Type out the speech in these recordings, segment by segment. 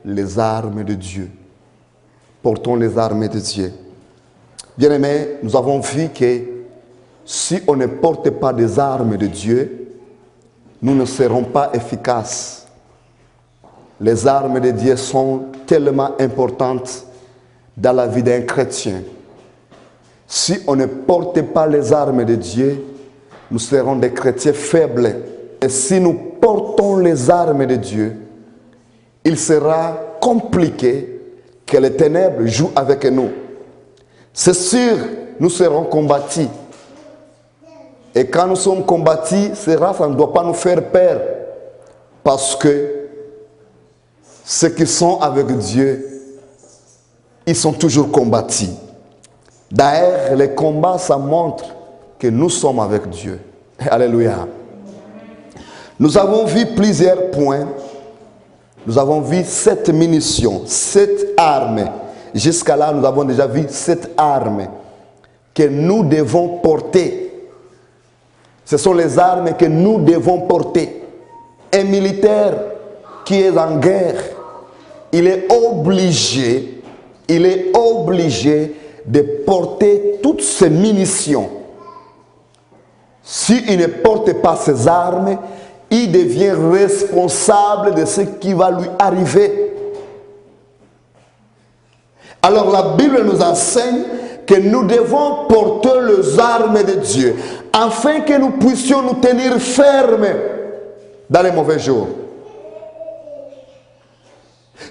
les armes de Dieu. Portons les armes de Dieu. Bien-aimés, nous avons vu que si on ne porte pas des armes de Dieu, nous ne serons pas efficaces. Les armes de Dieu sont tellement importantes dans la vie d'un chrétien. Si on ne porte pas les armes de Dieu, nous serons des chrétiens faibles. Et si nous portons les armes de Dieu, il sera compliqué que les ténèbres jouent avec nous. C'est sûr, nous serons combattus. Et quand nous sommes combattus, ça ne doit pas nous faire peur. Parce que ceux qui sont avec Dieu, ils sont toujours combattus. D'ailleurs, les combats, ça montre que nous sommes avec Dieu. Alléluia. Nous avons vu plusieurs points. Nous avons vu 7 munitions, 7 armes. Jusqu'à là, nous avons déjà vu 7 armes que nous devons porter. Ce sont les armes que nous devons porter. Un militaire qui est en guerre, il est obligé de porter toutes ces munitions. S'il ne porte pas ses armes, il devient responsable de ce qui va lui arriver. Alors la Bible nous enseigne que nous devons porter les armes de Dieu afin que nous puissions nous tenir fermes dans les mauvais jours.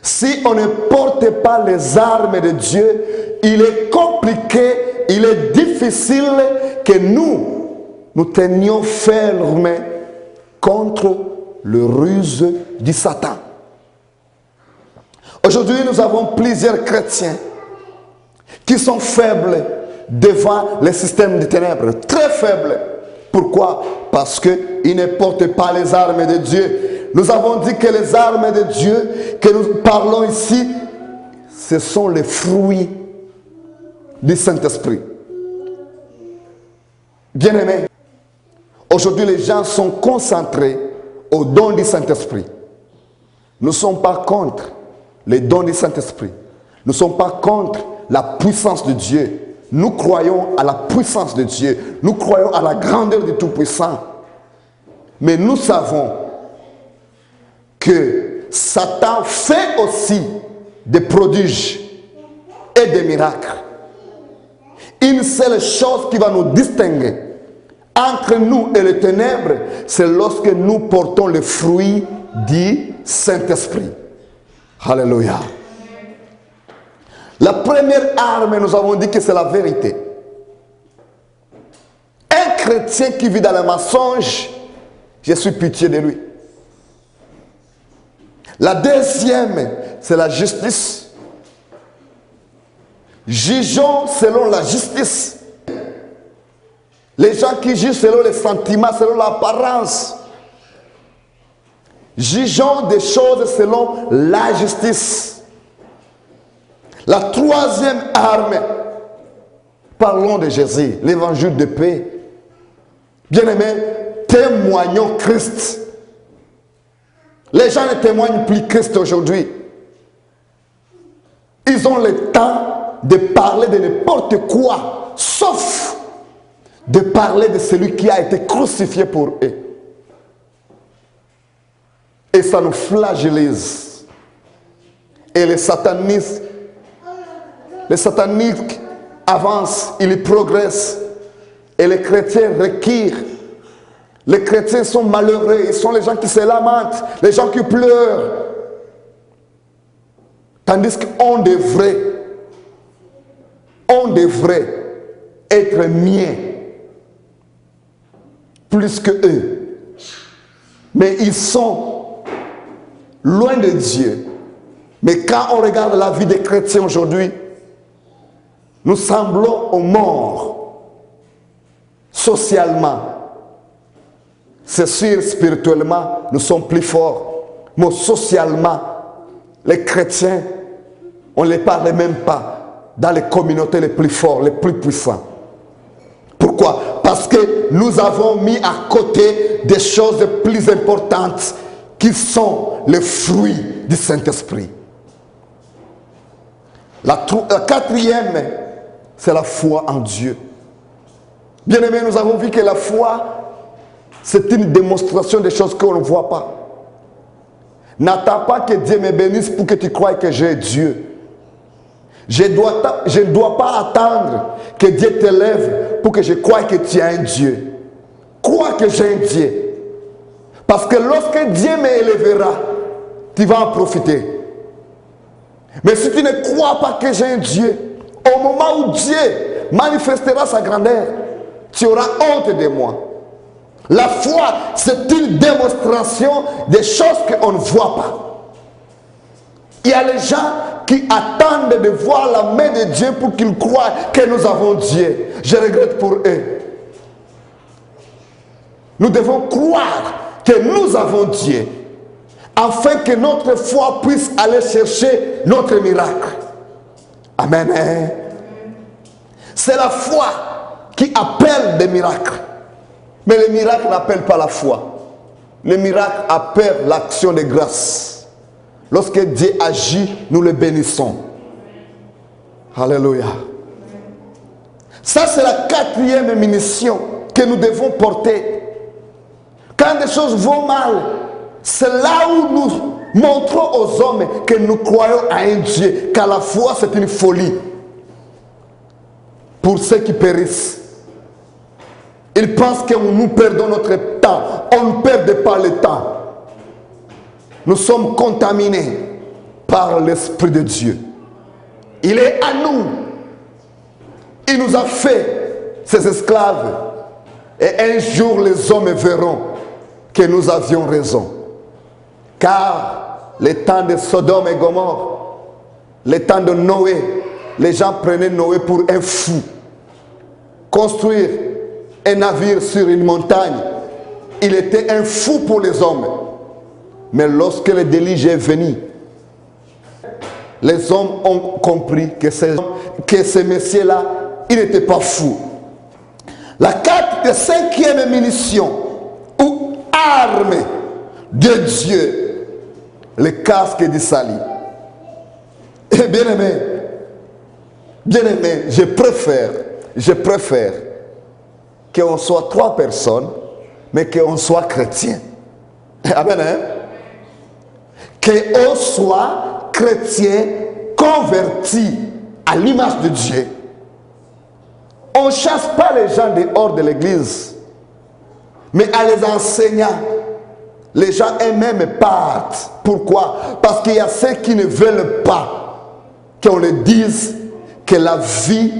Si on ne porte pas les armes de Dieu, il est compliqué, il est difficile que nous tenions fermes contre le ruse du Satan. Aujourd'hui, nous avons plusieurs chrétiens qui sont faibles devant le système des ténèbres, très faibles. Pourquoi? Parce qu'ils ne portent pas les armes de Dieu. Nous avons dit que les armes de Dieu que nous parlons ici, ce sont les fruits du Saint-Esprit. Bien-aimés, aujourd'hui les gens sont concentrés aux dons du Saint-Esprit. Nous ne sommes pas contre les dons du Saint-Esprit. Nous ne sommes pas contre la puissance de Dieu. Nous croyons à la puissance de Dieu. Nous croyons à la grandeur du Tout-Puissant. Mais nous savons que Satan fait aussi des prodiges et des miracles. Une seule chose qui va nous distinguer entre nous et les ténèbres, c'est lorsque nous portons le fruit du Saint-Esprit. Alléluia. La première arme, nous avons dit que c'est la vérité. Un chrétien qui vit dans le mensonge, je suis pitié de lui. La deuxième, c'est la justice. Jugeons selon la justice. Les gens qui jugent selon les sentiments, selon l'apparence. Jugeons des choses selon la justice. La troisième arme, parlons de Jésus, l'évangile de paix. Bien-aimés, témoignons Christ. Les gens ne témoignent plus Christ aujourd'hui. Ils ont le temps de parler de n'importe quoi, sauf de parler de celui qui a été crucifié pour eux. Et ça nous flagellise. Et les sataniques avancent, ils progressent. Et les chrétiens reculent. Les chrétiens sont malheureux. Ils sont les gens qui se lamentent, les gens qui pleurent. Tandis qu'on devrait être mieux, plus que eux. Mais ils sont loin de Dieu. Mais quand on regarde la vie des chrétiens aujourd'hui, nous semblons aux morts. Socialement, c'est sûr, spirituellement, nous sommes plus forts. Mais socialement, les chrétiens, on ne les parle même pas dans les communautés les plus fortes, les plus puissants. Pourquoi? Parce que nous avons mis à côté des choses plus importantes qui sont les fruits du Saint-Esprit. La quatrième, c'est la foi en Dieu. Bien-aimés, nous avons vu que la foi, c'est une démonstration des choses qu'on ne voit pas. N'attends pas que Dieu me bénisse pour que tu croies que j'ai Dieu. Je ne dois pas attendre que Dieu t'élève pour que je croie que tu as un Dieu. Crois que j'ai un Dieu. Parce que lorsque Dieu m'élèvera, tu vas en profiter. Mais si tu ne crois pas que j'ai un Dieu, au moment où Dieu manifestera sa grandeur, tu auras honte de moi. La foi, c'est une démonstration des choses qu'on ne voit pas. Il y a les gens qui attendent de voir la main de Dieu pour qu'ils croient que nous avons Dieu. Je regrette pour eux. Nous devons croire que nous avons Dieu, afin que notre foi puisse aller chercher notre miracle. Amen. C'est la foi qui appelle des miracles. Mais le miracle n'appelle pas la foi. Le miracle appelle l'action de grâce. Lorsque Dieu agit, nous le bénissons. Alléluia. Ça, c'est la quatrième munition que nous devons porter. Quand des choses vont mal, c'est là où nous montrons aux hommes que nous croyons à un Dieu, car la foi, c'est une folie pour ceux qui périssent. Ils pensent que nous perdons notre temps. On ne perd pas le temps. Nous sommes contaminés par l'Esprit de Dieu. Il est à nous. Il nous a fait ses esclaves. Et un jour, les hommes verront que nous avions raison. Car les temps de Sodome et Gomorrhe, les temps de Noé, les gens prenaient Noé pour un fou. Construire un navire sur une montagne, il était un fou pour les hommes. Mais lorsque le déluge est venu, les hommes ont compris que ces messieurs-là, ils n'étaient pas fous. La cinquième munition ou arme de Dieu, le casque du salut. Et bien aimé, je préfère qu'on soit 3 personnes, mais qu'on soit chrétien. Amen. Hein? Qu'on soit chrétien converti à l'image de Dieu. On ne chasse pas les gens dehors de l'église, mais en les enseignant, les gens eux-mêmes partent. Pourquoi? Parce qu'il y a ceux qui ne veulent pas qu'on leur dise que la vie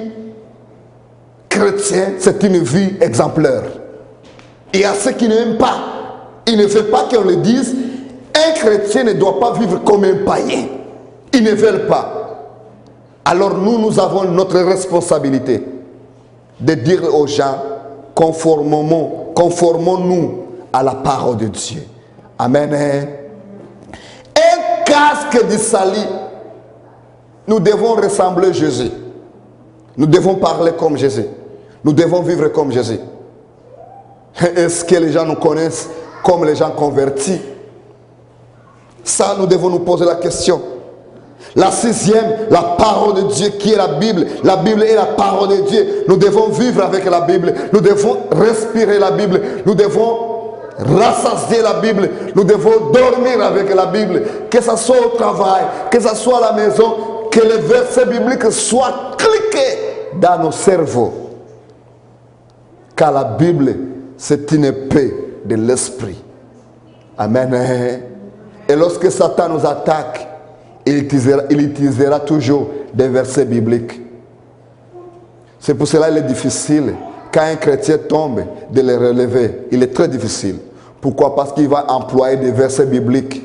chrétienne, c'est une vie exemplaire. Il y a ceux qui n'aiment pas. Ils ne veulent pas qu'on leur dise un chrétien ne doit pas vivre comme un païen. Ils ne veulent pas. Alors nous avons notre responsabilité de dire aux gens, conformons-nous à la parole de Dieu. Amen. Un casque du salut. Nous devons ressembler à Jésus. Nous devons parler comme Jésus. Nous devons vivre comme Jésus. Est-ce que les gens nous connaissent comme les gens convertis? Ça, nous devons nous poser la question. La 6e, la parole de Dieu qui est la Bible. La Bible est la parole de Dieu. Nous devons vivre avec la Bible. Nous devons respirer la Bible. Nous devons rassasier la Bible. Nous devons dormir avec la Bible. Que ce soit au travail, que ce soit à la maison, que les versets bibliques soient cliqués dans nos cerveaux. Car la Bible, c'est une épée de l'esprit. Amen. Et lorsque Satan nous attaque, il utilisera toujours des versets bibliques. C'est pour cela qu'il est difficile, quand un chrétien tombe, de le relever. Il est très difficile. Pourquoi? Parce qu'il va employer des versets bibliques.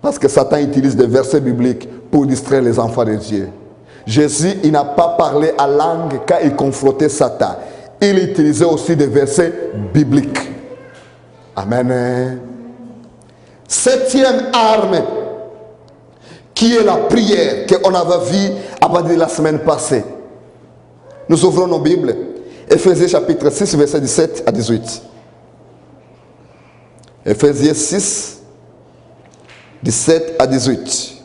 Parce que Satan utilise des versets bibliques pour distraire les enfants de Dieu. Jésus, il n'a pas parlé à langue quand il confrontait Satan. Il utilisait aussi des versets bibliques. Amen. 7e arme, qui est la prière qu'on avait vue à partir de la semaine passée. Nous ouvrons nos Bibles. Éphésiens chapitre 6, verset 17 à 18. Éphésiens 6, 17 à 18.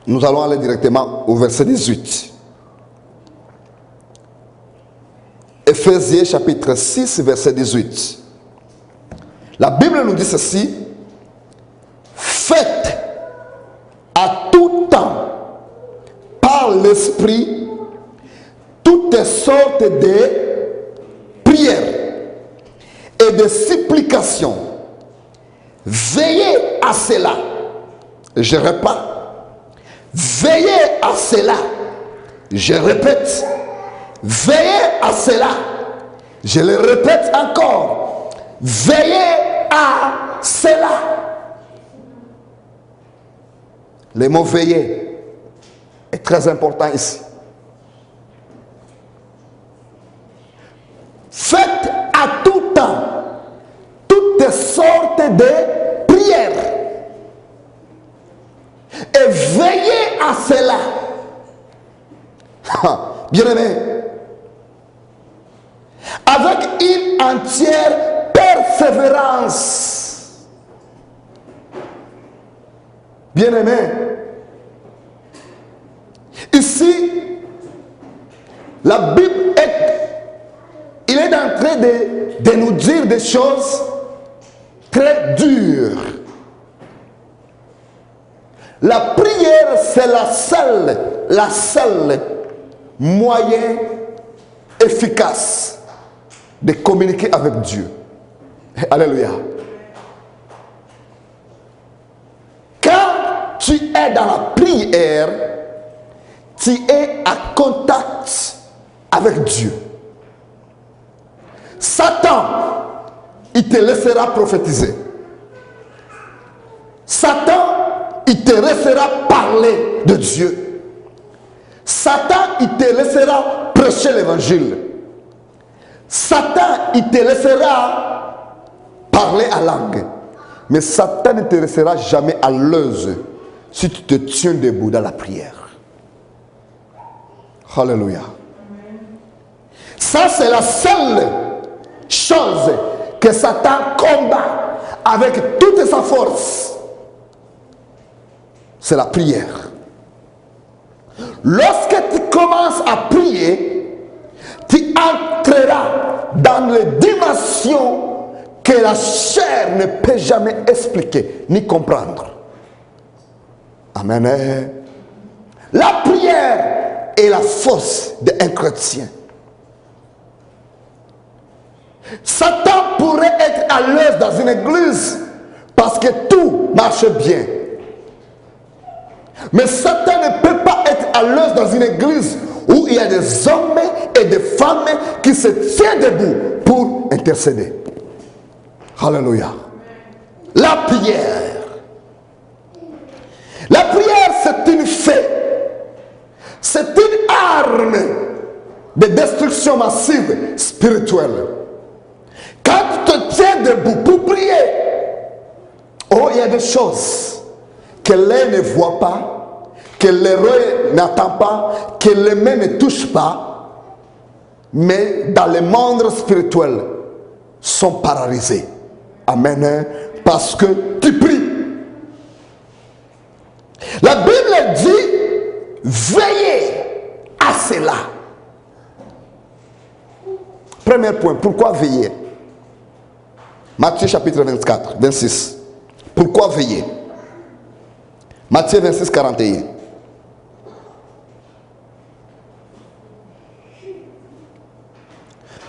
Nous allons aller directement au verset 18. Éphésiens chapitre 6, verset 18. La Bible nous dit ceci. Faites à tout temps, par l'Esprit, toutes sortes de prières et de supplications. Veillez à cela. Je répète. Veillez à cela. Je répète. Veillez à cela. Je le répète encore. Veillez à cela. Le mot veiller est très important ici. Faites à tout temps toutes sortes de prières et veillez à cela. Bien-aimé, avec une entière persévérance. Bien-aimé, ici, la Bible il est en train de nous dire des choses très dures. La prière, c'est la seule moyen efficace de communiquer avec Dieu. Alléluia. Quand tu es dans la prière, tu es en contact avec Dieu. Satan, il te laissera prophétiser. Satan, il te laissera parler de Dieu. Satan, il te laissera prêcher l'évangile. Satan, il te laissera parler à langue. Mais Satan ne te laissera jamais à l'aise si tu te tiens debout dans la prière. Alléluia. Ça, c'est la seule chose que Satan combat avec toute sa force. C'est la prière. Lorsque tu commences à prier, tu entreras dans les dimensions que la chair ne peut jamais expliquer ni comprendre. Amen. La prière est la force d'un chrétien. Satan pourrait être à l'aise dans une église parce que tout marche bien. Mais Satan ne peut pas être à l'aise dans une église où il y a des hommes et des femmes qui se tiennent debout pour intercéder. Alléluia. La prière. La prière, c'est une fait. C'est une arme de destruction massive spirituelle. Quand tu te tiens debout pour prier, oh, il y a des choses que l'œil ne voit pas, que l'oreille n'entend pas, que les mains ne touchent pas, mais dans le monde spirituel, sont paralysés. Amen. Parce que tu pries. La Bible dit, veillez à cela. Premier point, pourquoi veiller? Matthieu chapitre 24, 26. Pourquoi veiller? Matthieu 26, 41.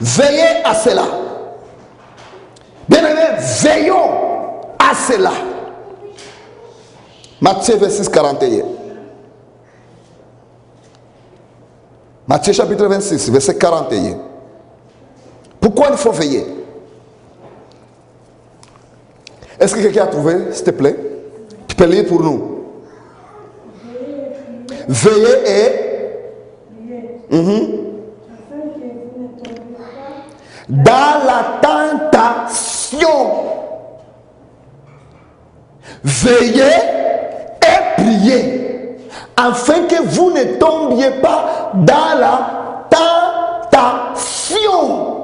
Veillez à cela. Bien-aimés, veillons à cela. Matthieu 26, 41. Matthieu chapitre 26, verset 41. Pourquoi il faut veiller? Est-ce que quelqu'un a trouvé, s'il te plaît? Tu peux lire pour nous. Veillez et dans la tentation. Veillez et priez, afin que vous ne tombiez pas dans la tentation.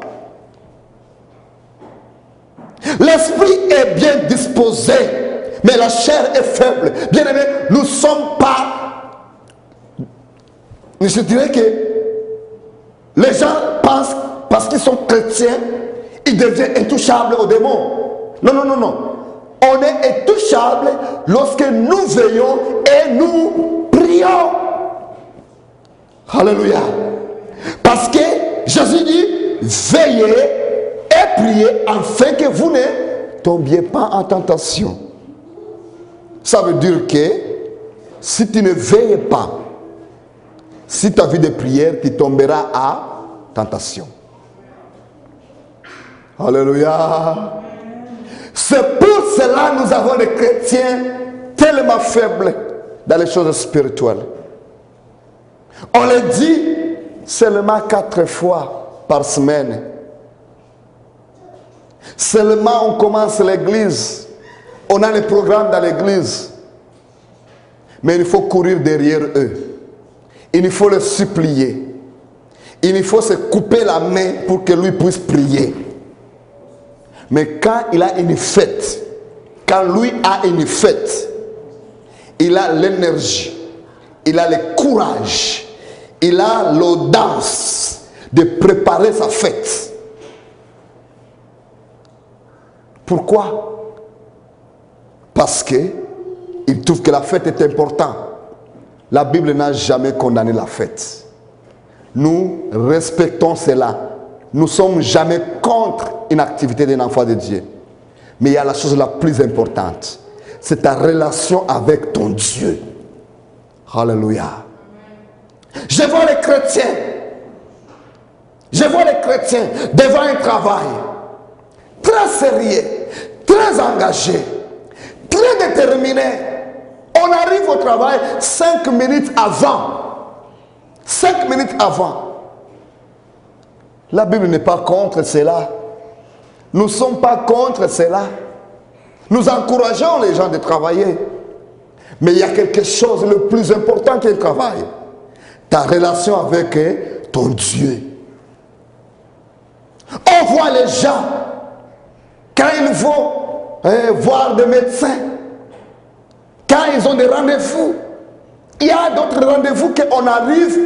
L'esprit est bien disposé, mais la chair est faible. Bien aimé, nous ne sommes pas Mais je dirais que les gens pensent, parce qu'ils sont chrétiens, ils deviennent intouchables aux démons. Non, non, non, non. On est intouchables lorsque nous veillons et nous prions. Alléluia. Parce que Jésus dit, veillez et priez afin que vous ne tombiez pas en tentation. Ça veut dire que si tu ne veilles pas, si ta vie de prière, tu tomberas à tentation. Alléluia. C'est pour cela que nous avons des chrétiens tellement faibles dans les choses spirituelles. On les dit seulement 4 fois par semaine. Seulement on commence l'église. On a les programmes dans l'église. Mais il faut courir derrière eux. Il faut les supplier. Il faut se couper la main pour que lui puisse prier. Mais quand il a une fête, quand lui a une fête, il a l'énergie, il a le courage, il a l'audace de préparer sa fête. Pourquoi? Parce qu'il trouve que la fête est importante. La Bible n'a jamais condamné la fête. Nous respectons cela. Nous ne sommes jamais contre une activité d'un enfant de Dieu. Mais il y a la chose la plus importante. C'est ta relation avec ton Dieu. Alléluia. Je vois les chrétiens. Je vois les chrétiens devant un travail. Très sérieux, très engagé, très déterminé. On arrive au travail 5 minutes avant. 5 minutes avant. La Bible n'est pas contre cela. Nous ne sommes pas contre cela. Nous encourageons les gens de travailler. Mais il y a quelque chose de plus important que le travail. Ta relation avec ton Dieu. On voit les gens, quand ils vont voir des médecins, quand ils ont des rendez-vous, il y a d'autres rendez-vous qu'on arrive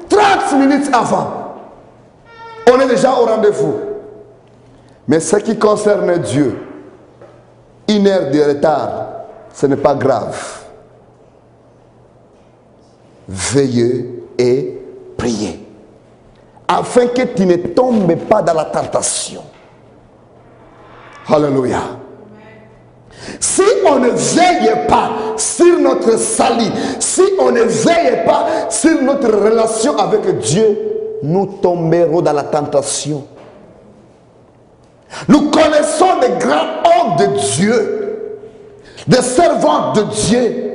30 minutes avant. On est déjà au rendez-vous. Mais ce qui concerne Dieu, 1 heure de retard, ce n'est pas grave. Veillez et priez. Afin que tu ne tombes pas dans la tentation. Alléluia. Si on ne veille pas sur notre salut, si on ne veille pas sur notre relation avec Dieu, nous tomberons dans la tentation. Nous connaissons des grands hommes de Dieu, des servants de Dieu,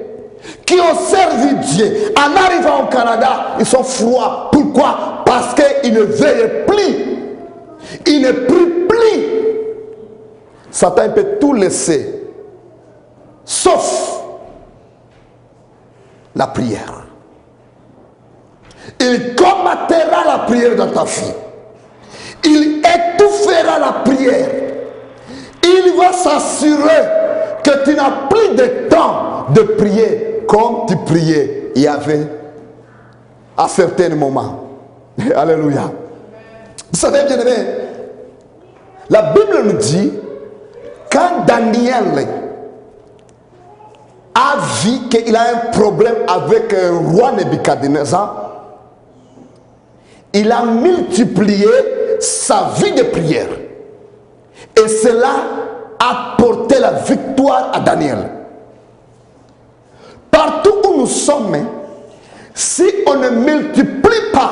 qui ont servi Dieu. En arrivant au Canada, ils sont froids. Pourquoi? Parce qu'ils ne veillent plus. Ils ne prient plus. Satan peut tout laisser, sauf la prière. Il combattra la prière dans ta vie. Il étouffera la prière. Il va s'assurer que tu n'as plus de temps de prier comme tu priais. Il y avait à certains moments. Alléluia. Vous savez bien aimé, la Bible nous dit, quand Daniel a vu qu'il a un problème avec un roi Nebuchadnezzar, il a multiplié sa vie de prière. Et cela a porté la victoire à Daniel. Partout où nous sommes, si on ne multiplie pas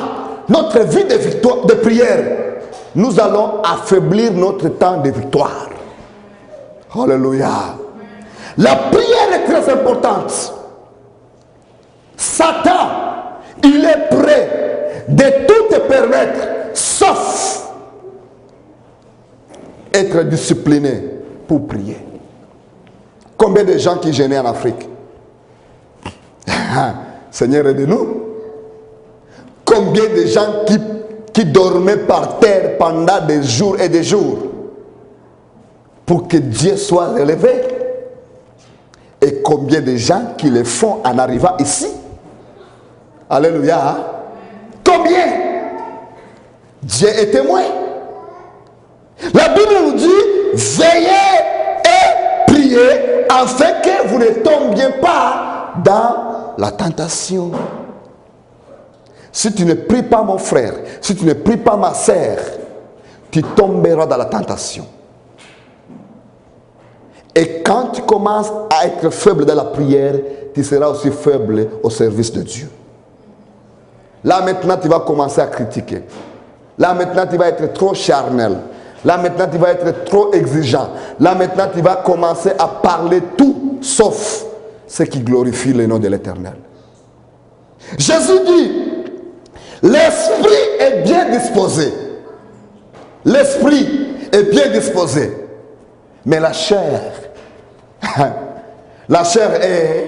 notre vie de victoire, de prière, nous allons affaiblir notre temps de victoire. Alléluia. La prière est très importante. Satan, il est prêt de tout te permettre, sauf être discipliné pour prier. Combien de gens qui gênaient en Afrique? Seigneur, aide-nous. Combien de gens qui dormaient par terre pendant des jours et des jours pour que Dieu soit élevé? Et combien de gens qui le font en arrivant ici? Alléluia. combien? Dieu est témoin. La Bible nous dit, veillez et priez afin que vous ne tombiez pas dans la tentation. Si tu ne pries pas, mon frère, si tu ne pries pas, ma sœur, tu tomberas dans la tentation. Et quand tu commences à être faible dans la prière, tu seras aussi faible au service de Dieu. Là maintenant, tu vas commencer à critiquer. Là maintenant, tu vas être trop charnel. Là maintenant, tu vas être trop exigeant. Là maintenant, tu vas commencer à parler tout sauf ce qui glorifie le nom de l'Éternel. Jésus dit, l'esprit est bien disposé. L'esprit est bien disposé. Mais la chair est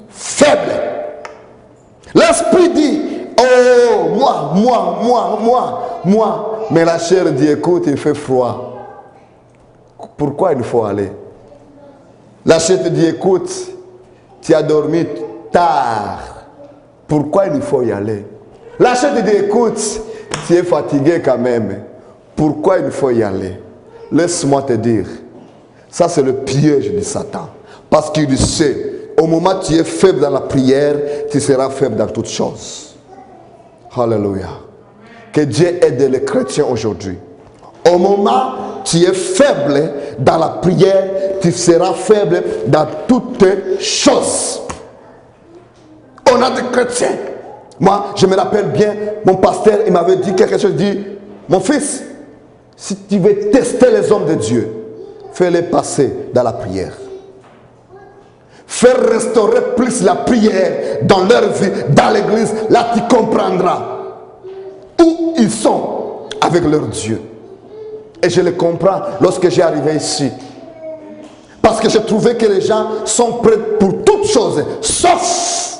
faible. L'esprit dit, oh, moi. Mais la chair dit, écoute, il fait froid. Pourquoi il faut aller? La chair te dit, écoute, tu as dormi tard. Pourquoi il faut y aller? La chair te dit, écoute, tu es fatigué quand même. Pourquoi il faut y aller? Laisse-moi te dire, ça c'est le piège de Satan. Parce qu'il sait, au moment où tu es faible dans la prière, tu seras faible dans toutes choses. Alléluia. Que Dieu aide les chrétiens aujourd'hui. Au moment où tu es faible dans la prière, tu seras faible dans toutes choses. On a des chrétiens. Moi, je me rappelle bien, mon pasteur, il m'avait dit quelque chose, il dit, mon fils, si tu veux tester les hommes de Dieu, fais-les passer dans la prière. Faire restaurer plus la prière dans leur vie, dans l'église. Là, tu comprendras où ils sont avec leur Dieu. Et je le comprends lorsque j'ai arrivé ici. Parce que je trouvais que les gens sont prêts pour toutes choses, sauf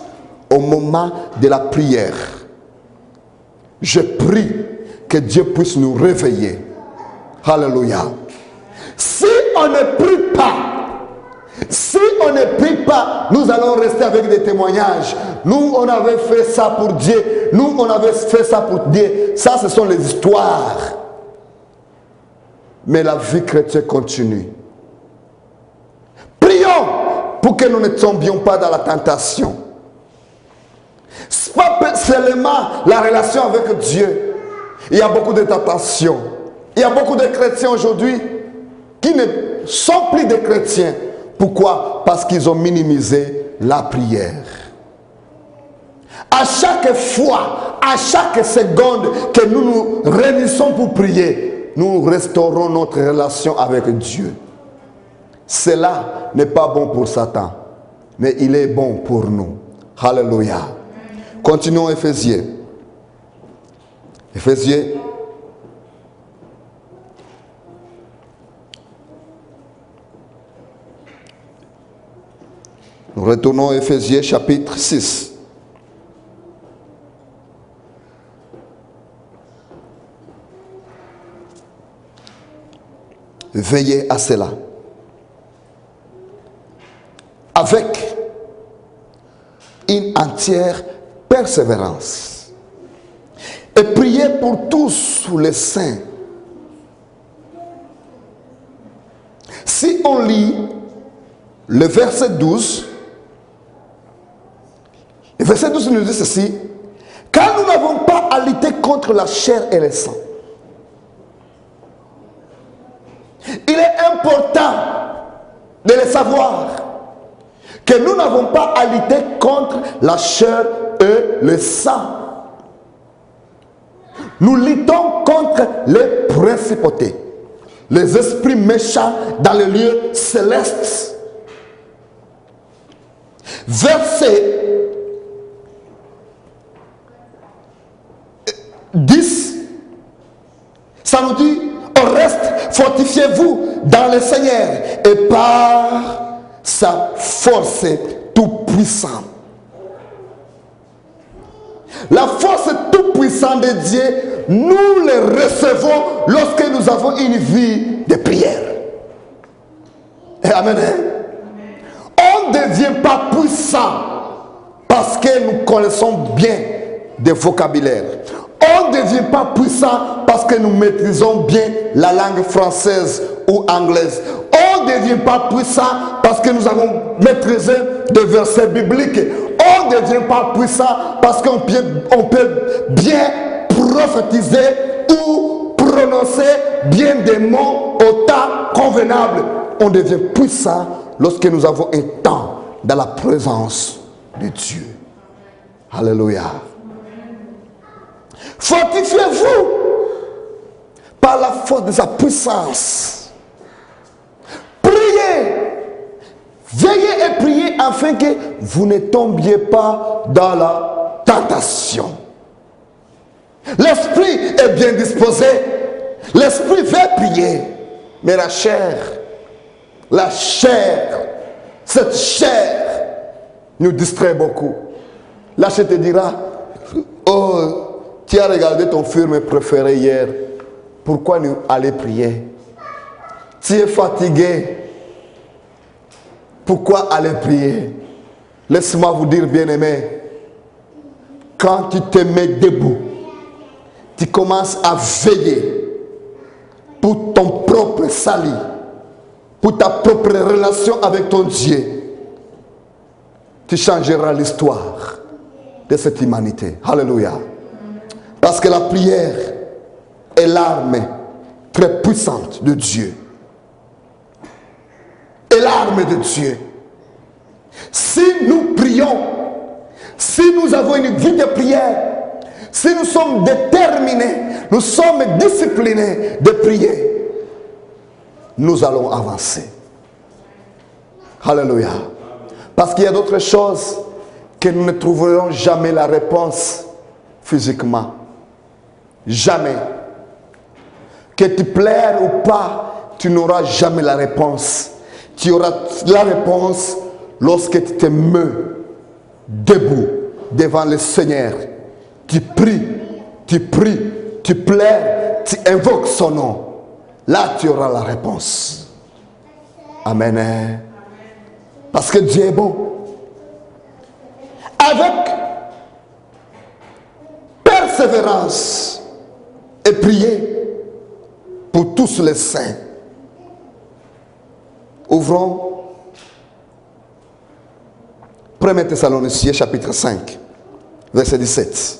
au moment de la prière. Je prie que Dieu puisse nous réveiller. Alléluia. Si on ne prie pas, nous allons rester avec des témoignages. Nous, on avait fait ça pour Dieu. Nous, on avait fait ça pour Dieu. Ça, ce sont les histoires. Mais la vie chrétienne continue. Prions pour que nous ne tombions pas dans la tentation. Ce n'est pas seulement la relation avec Dieu. Il y a beaucoup de tentations. Il y a beaucoup de chrétiens aujourd'hui qui ne sont plus des chrétiens. Pourquoi? Parce qu'ils ont minimisé la prière. À chaque fois, à chaque seconde que nous nous réunissons pour prier, nous restaurons notre relation avec Dieu. Cela n'est pas bon pour Satan, mais il est bon pour nous. Alléluia. Continuons Éphésiens. Éphésiens. Nous retournons à Éphésiens chapitre 6. Veillez à cela. Avec une entière persévérance. Et priez pour tous les saints. Si on lit le verset 12, le verset 12 nous dit ceci: car nous n'avons pas à lutter contre la chair et le sang. Il est important de le savoir que nous n'avons pas à lutter contre la chair et le sang. Nous luttons contre les principautés, les esprits méchants dans les lieux célestes. Verset 10, ça nous dit: au reste, fortifiez-vous dans le Seigneur et par sa force tout-puissante. La force tout-puissante de Dieu, nous le recevons lorsque nous avons une vie de prière. Et amen. On ne devient pas puissant parce que nous connaissons bien de vocabulaire. On ne devient pas puissant parce que nous maîtrisons bien la langue française ou anglaise. On ne devient pas puissant parce que nous avons maîtrisé des versets bibliques. On ne devient pas puissant parce qu'on peut bien prophétiser ou prononcer bien des mots au temps convenable. On devient puissant lorsque nous avons un temps dans la présence de Dieu. Alléluia. Fortifiez-vous par la force de sa puissance. Priez. Veillez et priez afin que vous ne tombiez pas dans la tentation. L'esprit est bien disposé. L'esprit veut prier. Mais la chair, cette chair nous distrait beaucoup. La chair te dira, oh, tu as regardé ton film préféré hier. Pourquoi nous aller prier? Tu es fatigué. Pourquoi aller prier? Laisse-moi vous dire, bien-aimé, quand tu te mets debout, tu commences à veiller pour ton propre salut, pour ta propre relation avec ton Dieu. Tu changeras l'histoire de cette humanité. Alléluia. Parce que la prière est l'arme très puissante de Dieu. Et l'arme de Dieu. Si nous prions, si nous avons une vie de prière, si nous sommes déterminés, nous sommes disciplinés de prier, nous allons avancer. Alléluia. Parce qu'il y a d'autres choses que nous ne trouverons jamais la réponse physiquement. Jamais. Que tu plaires ou pas, tu n'auras jamais la réponse. Tu auras la réponse lorsque tu te mets debout devant le Seigneur. Tu pries, tu pleures, tu invoques son nom. Là, tu auras la réponse. Amen. Parce que Dieu est bon. Avec persévérance et prier pour tous les saints. Ouvrons 1 Thessaloniciens chapitre 5, verset 17.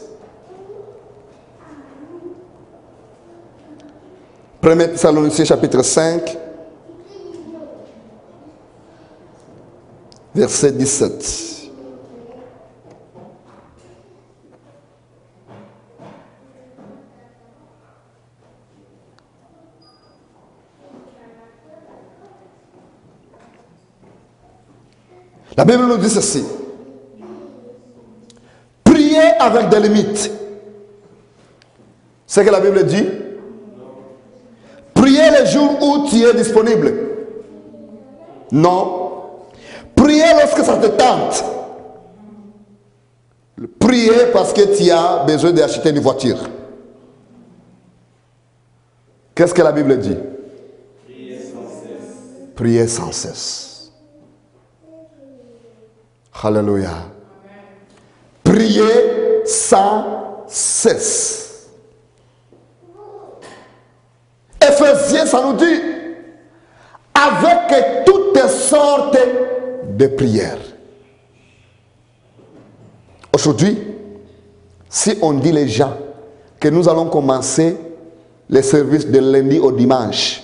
1 Thessaloniciens chapitre 5, verset 17. La Bible nous dit ceci. Priez avec des limites. C'est ce que la Bible dit. Priez les jours où tu es disponible. Non. Priez lorsque ça te tente. Priez parce que tu as besoin d'acheter une voiture. Qu'est-ce que la Bible dit? Priez sans cesse. Priez sans cesse. Alléluia. Priez sans cesse. Éphésiens, ça nous dit, avec toutes sortes de prières. Aujourd'hui, si on dit les gens que nous allons commencer les services de lundi au dimanche,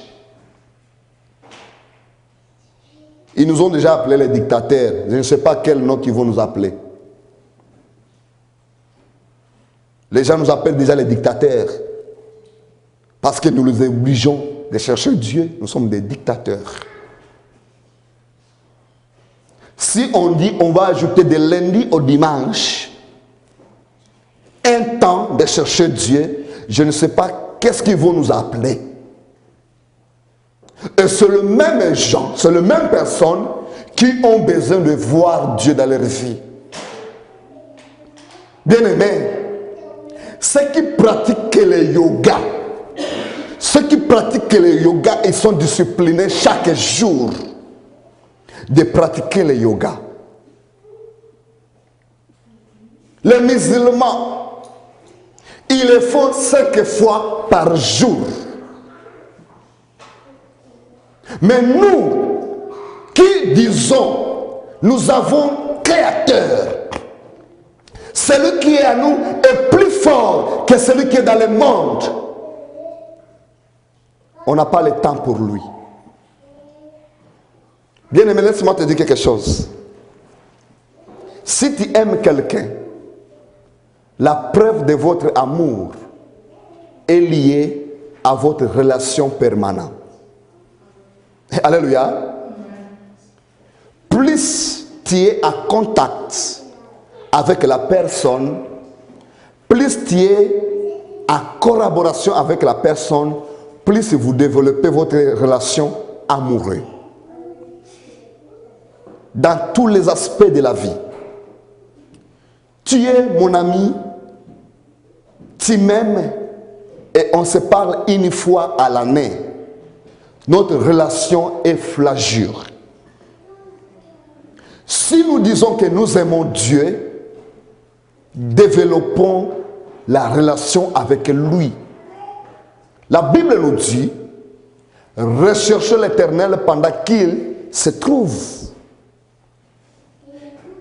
ils nous ont déjà appelés les dictateurs. Je ne sais pas quel nom ils vont nous appeler. Les gens nous appellent déjà les dictateurs. Parce que nous les obligeons de chercher Dieu. Nous sommes des dictateurs. Si on dit on va ajouter de lundi au dimanche un temps de chercher Dieu, je ne sais pas qu'est-ce qu'ils vont nous appeler. Et c'est le même gens, c'est les mêmes personnes qui ont besoin de voir Dieu dans leur vie. Bien-aimés, ceux qui pratiquent le yoga, ils sont disciplinés chaque jour de pratiquer le yoga. Les musulmans, ils le font 5 fois par jour. Mais nous, qui disons, nous avons Créateur, celui qui est à nous est plus fort que celui qui est dans le monde. On n'a pas le temps pour lui. Bien aimé, laisse-moi te dire quelque chose. Si tu aimes quelqu'un, la preuve de votre amour est liée à votre relation permanente. Alléluia. Plus tu es en contact avec la personne, plus tu es en collaboration avec la personne, plus vous développez votre relation amoureuse. Dans tous les aspects de la vie. Tu es mon ami, tu m'aimes et on se parle une fois à l'année. Notre relation est flagrante. Si nous disons que nous aimons Dieu, développons la relation avec lui. La Bible nous dit, recherchez l'Éternel pendant qu'il se trouve.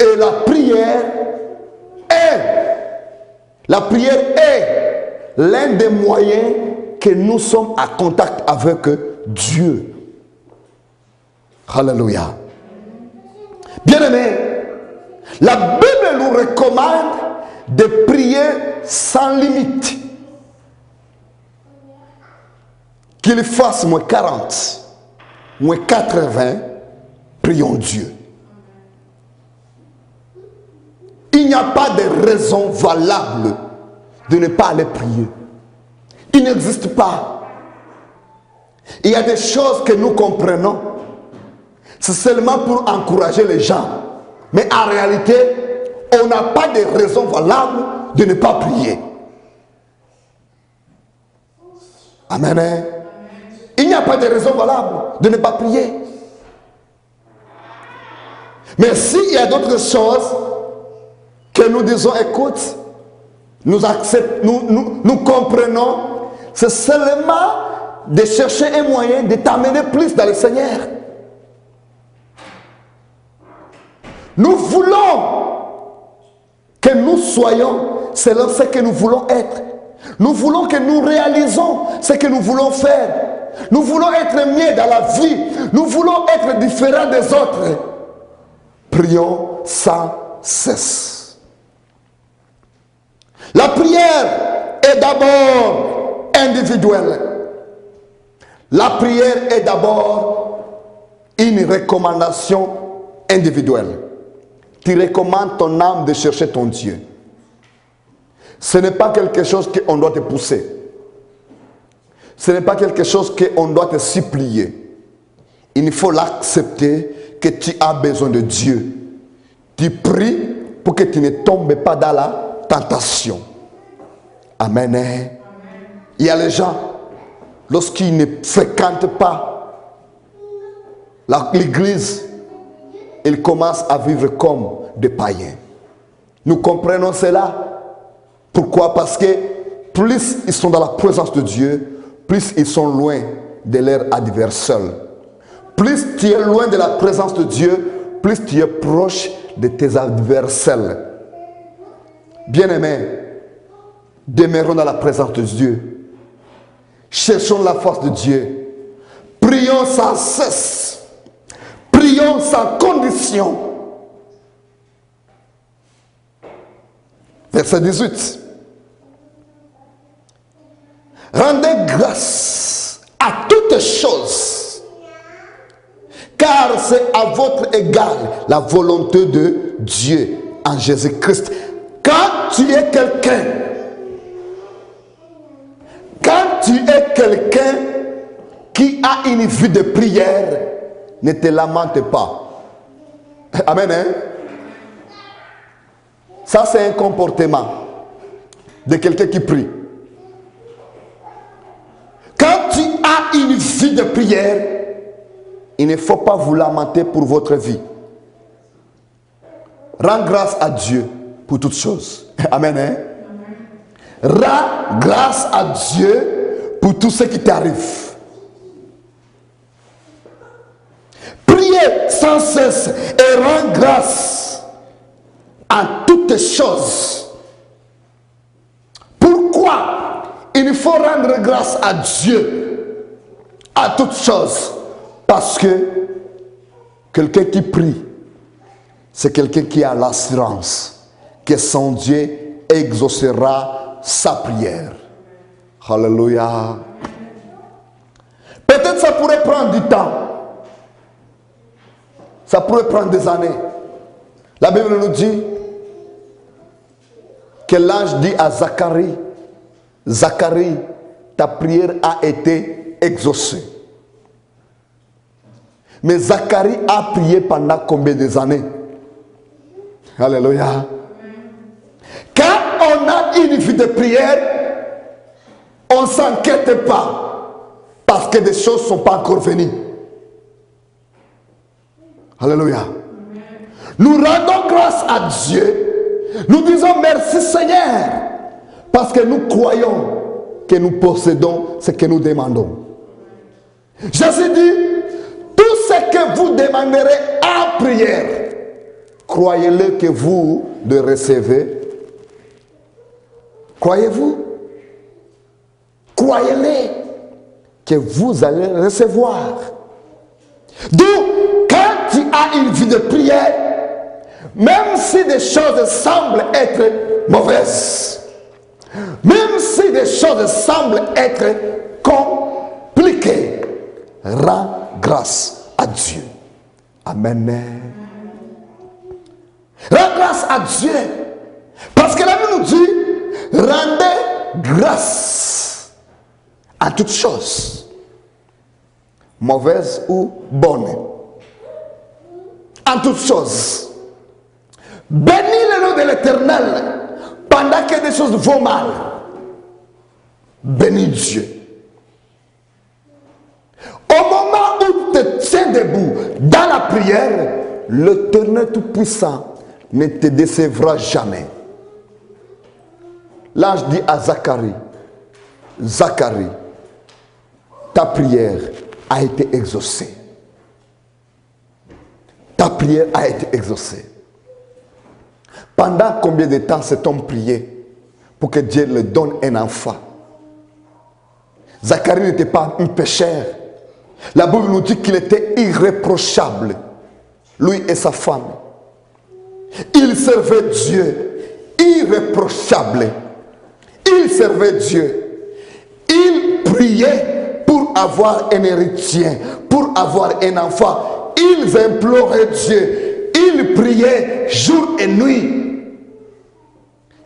Et la prière est l'un des moyens que nous sommes en contact avec Dieu. Alléluia. Bien-aimés, la Bible nous recommande de prier sans limite. Qu'il fasse moins 40, moins 80, prions Dieu. Il n'y a pas de raison valable de ne pas aller prier. Il n'existe pas. Il y a des choses que nous comprenons. C'est seulement pour encourager les gens. Mais en réalité, on n'a pas de raison valable de ne pas prier. Amen. Il n'y a pas de raison valable de ne pas prier. Mais s'il y a d'autres choses que nous disons, écoute, nous acceptons, nous comprenons, c'est seulement de chercher un moyen de t'amener plus dans le Seigneur. Nous voulons que nous soyons selon ce que nous voulons être. Nous voulons que nous réalisons ce que nous voulons faire. Nous voulons être mieux dans la vie. Nous voulons être différents des autres. Prions sans cesse. La prière est d'abord individuelle. La prière est d'abord une recommandation individuelle. Tu recommandes ton âme de chercher ton Dieu. Ce n'est pas quelque chose qu'on doit te pousser. Ce n'est pas quelque chose qu'on doit te supplier. Il faut l'accepter que tu as besoin de Dieu. Tu pries pour que tu ne tombes pas dans la tentation. Amen. Amen. Il y a les gens, lorsqu'ils ne fréquentent pas l'église, ils commencent à vivre comme des païens. Nous comprenons cela. Pourquoi? Parce que plus ils sont dans la présence de Dieu, plus ils sont loin de leur adversaire. Plus tu es loin de la présence de Dieu, plus tu es proche de tes adversaires. Bien-aimés, demeurons dans la présence de Dieu. Cherchons la force de Dieu. Prions sans cesse. Prions sans condition. Verset 18. Rendez grâce à toutes choses, car c'est à votre égard la volonté de Dieu en Jésus-Christ. Quand tu es quelqu'un qui a une vie de prière, ne te lamente pas. Amen. Hein? Ça, c'est un comportement de quelqu'un qui prie. Quand tu as une vie de prière, il ne faut pas vous lamenter pour votre vie. Rends grâce à Dieu pour toutes choses. Amen. Hein? Rends grâce à Dieu pour tout ce qui t'arrive. Priez sans cesse et rends grâce à toutes choses. Pourquoi il faut rendre grâce à Dieu à toutes choses? Parce que quelqu'un qui prie, c'est quelqu'un qui a l'assurance que son Dieu exaucera sa prière. Alléluia. Peut-être ça pourrait prendre du temps. Ça pourrait prendre des années. La Bible nous dit que l'ange dit à Zacharie, Zacharie, ta prière a été exaucée. Mais Zacharie a prié pendant combien d'années? Alléluia. Quand on a une vie de prière, on ne s'inquiète pas parce que des choses ne sont pas encore venues. Alléluia. Nous rendons grâce à Dieu. Nous disons merci Seigneur parce que nous croyons que nous possédons ce que nous demandons. Jésus dit, tout ce que vous demanderez en prière, croyez-le que vous le recevez. Croyez-vous? Croyez-le que vous allez recevoir. D'où, quand tu as une vie de prière, même si des choses semblent être mauvaises, même si des choses semblent être compliquées, rends grâce à Dieu. Amen. Rends grâce à Dieu. Parce que la Bible nous dit, rendez grâce à toutes choses, mauvaises ou bonnes. En toutes choses. Bénis le nom de l'Éternel pendant que des choses vont mal. Bénis Dieu. Au moment où tu te tiens debout dans la prière, l'Éternel Tout-Puissant ne te décevra jamais. L'ange dit à Zacharie, Zacharie, ta prière a été exaucée. Ta prière a été exaucée. Pendant combien de temps cet homme priait pour que Dieu lui donne un enfant? Zacharie n'était pas un pécheur. La Bible nous dit qu'il était irréprochable, lui et sa femme. Il servait Dieu, irréprochable. Il servait Dieu. Il priait pour avoir un héritier, pour avoir un enfant. Ils imploraient Dieu. Ils priaient jour et nuit.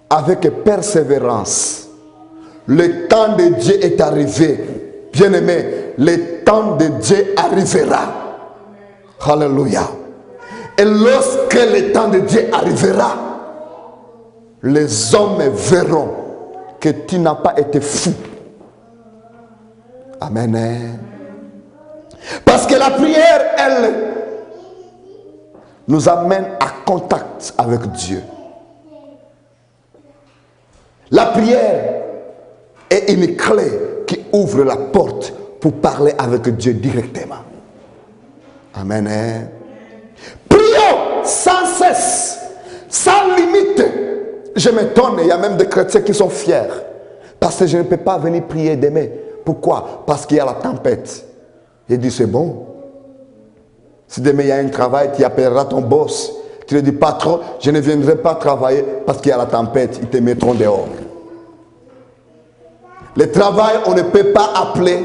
Avec persévérance. Le temps de Dieu est arrivé. Bien-aimé, le temps de Dieu arrivera. Alléluia. Et lorsque le temps de Dieu arrivera, les hommes verront que tu n'as pas été fou. Amen. Parce que la prière, elle nous amène à contact avec Dieu. La prière est une clé qui ouvre la porte pour parler avec Dieu directement. Amen. Prions sans cesse, sans limite. Je m'étonne, il y a même des chrétiens qui sont fiers. Parce que je ne peux pas venir prier demain. Pourquoi? Parce qu'il y a la tempête. Il dit c'est bon. Si demain il y a un travail, tu appelleras ton boss. Tu lui dis patron, je ne viendrai pas travailler parce qu'il y a la tempête. Ils te mettront dehors. Le travail, on ne peut pas appeler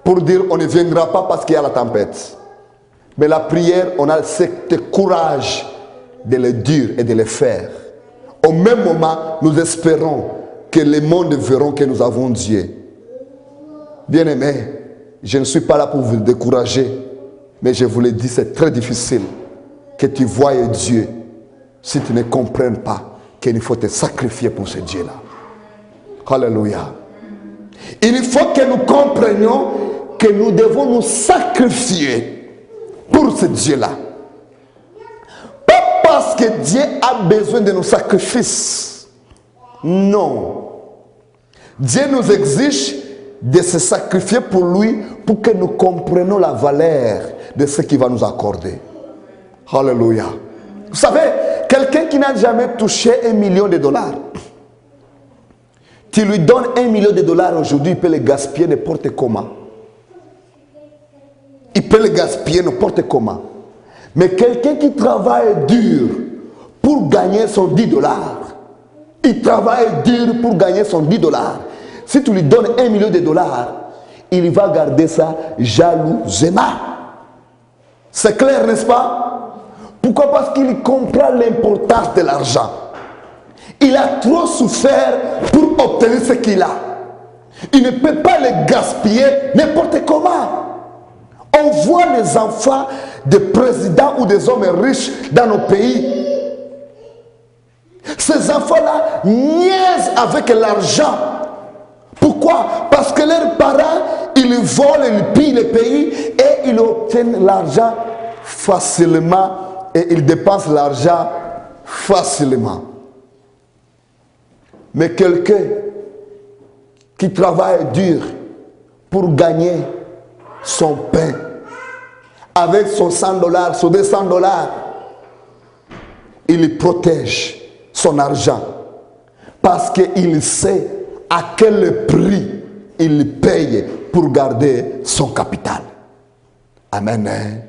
pour dire on ne viendra pas parce qu'il y a la tempête. Mais la prière, on a ce courage de le dire et de le faire. Au même moment, nous espérons que le monde verra que nous avons Dieu. Bien-aimés, je ne suis pas là pour vous décourager, mais je vous le dis, c'est très difficile que tu voies Dieu si tu ne comprends pas qu'il faut te sacrifier pour ce Dieu-là. Alléluia. Il faut que nous comprenions que nous devons nous sacrifier pour ce Dieu-là. Pas parce que Dieu a besoin de nos sacrifices. Non. Dieu nous exige de se sacrifier pour lui, pour que nous comprenions la valeur de ce qu'il va nous accorder. Alléluia. Vous savez, quelqu'un qui n'a jamais touché $1 million, tu lui donnes $1 million aujourd'hui, il peut le gaspiller n'importe comment. Il peut le gaspiller n'importe comment. Mais quelqu'un qui travaille dur pour gagner son $10, il travaille dur pour gagner son $10. Si tu lui donnes $1 million, il va garder ça jalousement. C'est clair, n'est-ce pas? Pourquoi? Parce qu'il comprend l'importance de l'argent. Il a trop souffert pour obtenir ce qu'il a. Il ne peut pas le gaspiller n'importe comment. On voit les enfants des présidents ou des hommes riches dans nos pays. Ces enfants-là niaisent avec l'argent. Pourquoi? Parce que leurs parents, ils volent, ils pillent les pays et ils obtiennent l'argent facilement et ils dépensent l'argent facilement. Mais quelqu'un qui travaille dur pour gagner son pain avec son $100, son $200, il protège son argent parce qu'il sait à quel prix il paye pour garder son capital. Amen.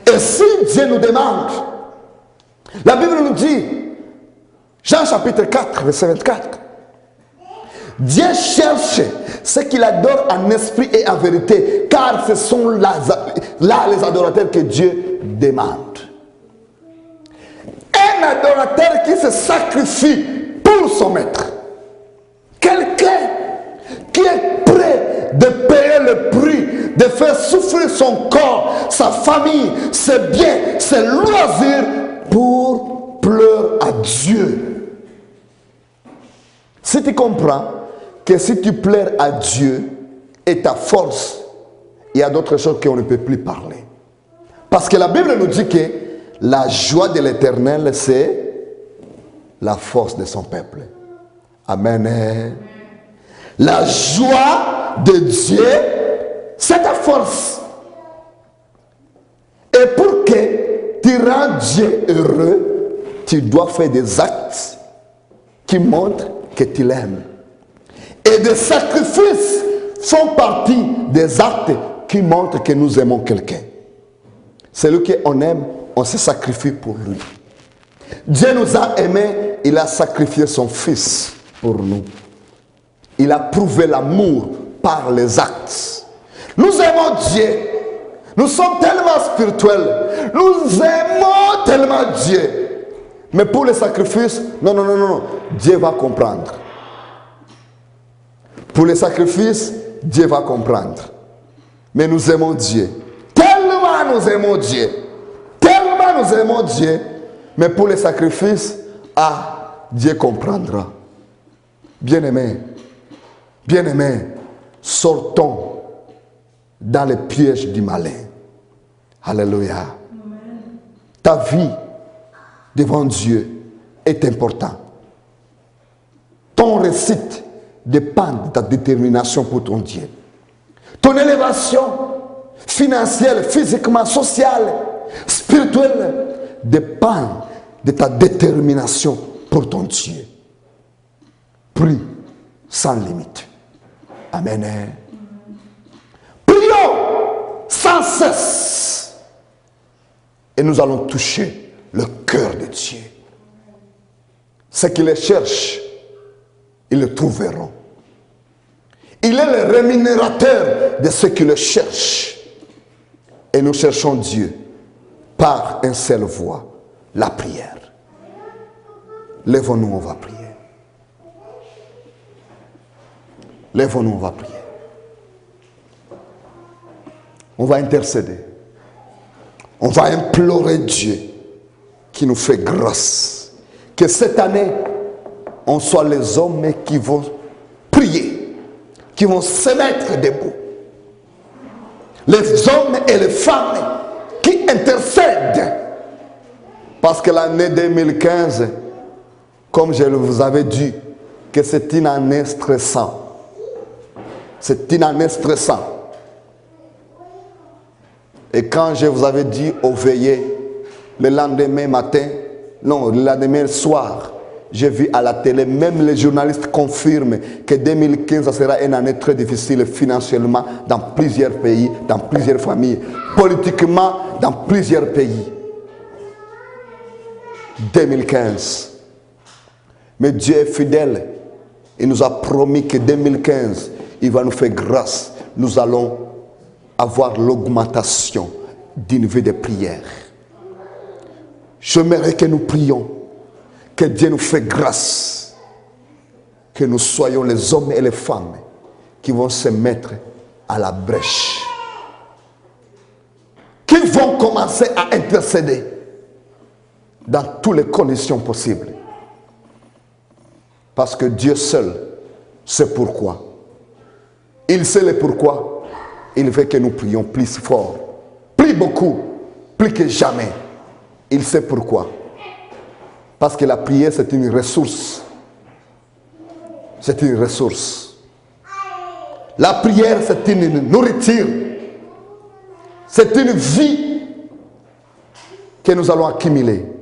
Et si Dieu nous demande, la Bible nous dit, Jean chapitre 4, verset 24, Dieu cherche ce qu'il adore en esprit et en vérité, car ce sont là les adorateurs que Dieu demande. Un adorateur qui se sacrifie pour son maître. Quelqu'un qui est prêt de payer le prix, de faire souffrir son corps, sa famille, ses biens, ses loisirs pour pleurer à Dieu. Si tu comprends que si tu pleures à Dieu et ta force, il y a d'autres choses qu'on ne peut plus parler. Parce que la Bible nous dit que la joie de l'Éternel, c'est la force de son peuple. Amen. La joie de Dieu, c'est ta force. Et pour que tu rends Dieu heureux, tu dois faire des actes qui montrent que tu l'aimes. Et des sacrifices font partie des actes qui montrent que nous aimons quelqu'un. Celui qu'on aime, on se sacrifie pour lui. Dieu nous a aimés, il a sacrifié son fils pour nous. Il a prouvé l'amour par les actes. Nous aimons Dieu. Nous sommes tellement spirituels. Nous aimons tellement Dieu. Mais pour les sacrifices, non. Dieu va comprendre. Pour les sacrifices, Dieu va comprendre. Mais nous aimons Dieu. Tellement nous aimons Dieu. Tellement nous aimons Dieu. Mais pour les sacrifices, Dieu comprendra. Bien-aimés, sortons dans les pièges du malin. Alléluia. Ta vie devant Dieu est importante. Ton réussite dépend de ta détermination pour ton Dieu. Ton élévation financière, physiquement, sociale, spirituelle dépend de ta détermination pour ton Dieu. Prie sans limite. Amen. Prions sans cesse. Et nous allons toucher le cœur de Dieu. Ceux qui le cherchent, ils le trouveront. Il est le rémunérateur de ceux qui le cherchent. Et nous cherchons Dieu par une seule voie, la prière. Lèvons-nous, on va prier. Lèvons-nous, on va prier. On va intercéder. On va implorer Dieu qui nous fait grâce. Que cette année, on soit les hommes qui vont prier, qui vont se mettre debout. Les hommes et les femmes qui intercèdent. Parce que l'année 2015, comme je vous avais dit, que c'est une année stressante. C'est une année stressante. Et quand je vous avais dit au veillées, le lendemain matin, non, le lendemain soir, j'ai vu à la télé, même les journalistes confirment que 2015 ça sera une année très difficile financièrement dans plusieurs pays, dans plusieurs familles, politiquement dans plusieurs pays. 2015. Mais Dieu est fidèle. Il nous a promis que 2015, il va nous faire grâce. Nous allons avoir l'augmentation d'une vie de prière. J'aimerais que nous prions, que Dieu nous fait grâce, que nous soyons les hommes et les femmes qui vont se mettre à la brèche, qui vont commencer à intercéder dans toutes les conditions possibles. Parce que Dieu seul sait pourquoi. Il sait le pourquoi. Il veut que nous prions plus fort, plus beaucoup, plus que jamais. Il sait pourquoi. Parce que la prière, c'est une ressource. C'est une ressource. La prière, c'est une nourriture. C'est une vie que nous allons accumuler.